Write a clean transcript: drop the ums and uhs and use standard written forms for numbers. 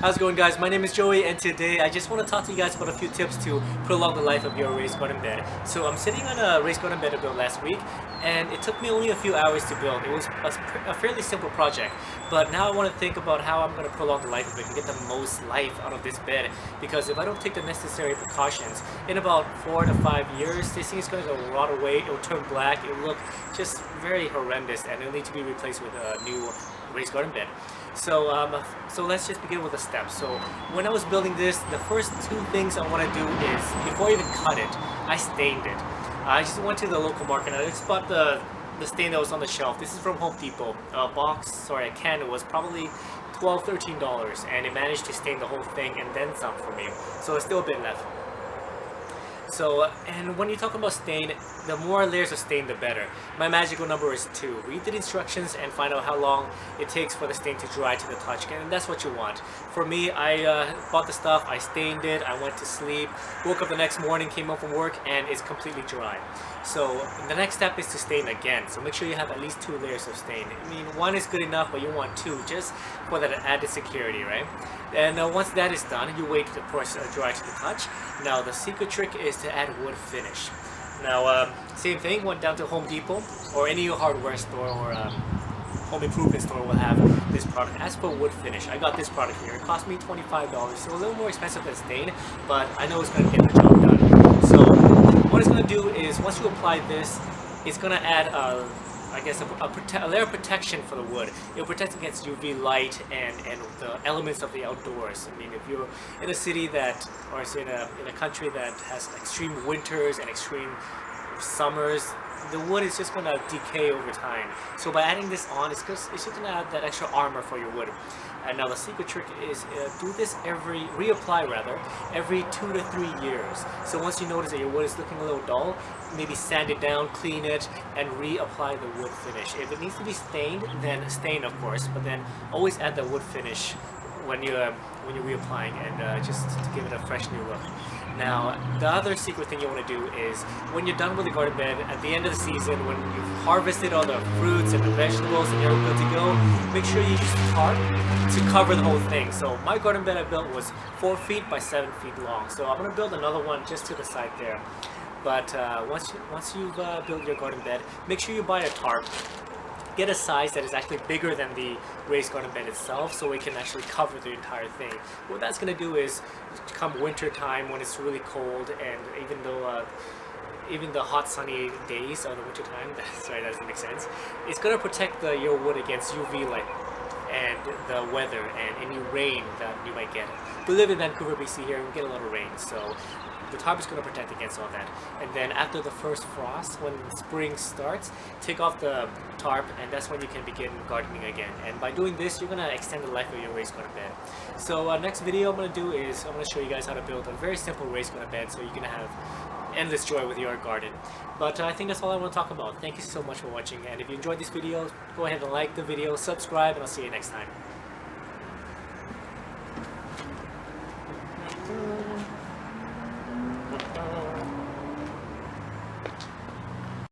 How's it going, guys? My name is Joey, and today I just want to talk to you guys about a few tips to prolong the life of your raised garden bed. So I'm sitting on a raised garden bed I built last week, and it took me only a few hours to build. It was a fairly simple project, but now I want to think about how I'm going to prolong the life of it and get the most life out of this bed, because if I don't take the necessary precautions, in about 4 to 5 years, this thing is going to go rot away, it will turn black, it will look just very horrendous, and it'll need to be replaced with a new raised garden bed. So let's just begin with the steps. So when I was building this, the first two things I want to do is, before I even cut it, I stained it. I just went to the local market and I just bought the stain that was on the shelf. This is from Home Depot. A can was probably $12, $13, and it managed to stain the whole thing and then some for me. So it's still a bit left. So, and when you talk about stain, the more layers of stain, the better. My magical number is 2. Read the instructions and find out how long it takes for the stain to dry to the touch, and that's what you want. For me, I bought the stuff, I stained it, I went to sleep, woke up the next morning, came home from work, and it's completely dry. So the next step is to stain again. So make sure you have at least 2 layers of stain. I mean, 1 is good enough, but you want 2 just for that added security, right? And once that is done, you wait, of course, dry to the touch. Now the secret trick is to add wood finish. Now, same thing, went down to Home Depot or any hardware store or home improvement store will have this product. As for wood finish, I got this product here. It cost me $25, so a little more expensive than stain, but I know it's going to get the job done. So what it's going to do is, once you apply this, it's going to add a layer of protection for the wood. It protects against UV light and the elements of the outdoors. I mean, if you're in a city that, or in a country that has extreme winters and extreme summers, the wood is just going to decay over time. So by adding this on, it's just going to add that extra armor for your wood. And now the secret trick is do this reapply every 2 to 3 years. So once you notice that your wood is looking a little dull, maybe sand it down, clean it, and reapply the wood finish. If it needs to be stained, then stain, of course, but then always add the wood finish when you're reapplying, and just to give it a fresh new look. Now, the other secret thing you want to do is, when you're done with the garden bed, at the end of the season, when you've harvested all the fruits and the vegetables and you're good to go, make sure you use tarp to cover the whole thing. So my garden bed I built was 4 feet by 7 feet long. So I'm going to build another one just to the side there. But once you've built your garden bed, make sure you buy a tarp. Get a size that is actually bigger than the raised garden bed itself, so it can actually cover the entire thing. What that's going to do is, come winter time when it's really cold, and even the hot sunny days of the winter time, sorry, that doesn't make sense, it's going to protect your wood against UV light and the weather and any rain that you might get. We live in Vancouver, BC here, and we get a lot of rain, so the tarp is going to protect against all that. And then after the first frost, when spring starts, take off the tarp, and that's when you can begin gardening again. And by doing this, you're going to extend the life of your raised garden bed. So next video I'm going to do is, I'm going to show you guys how to build a very simple raised garden bed so you can have endless joy with your garden. But I think that's all I want to talk about. Thank you so much for watching, and if you enjoyed this video, go ahead and like the video, subscribe, and I'll see you next time.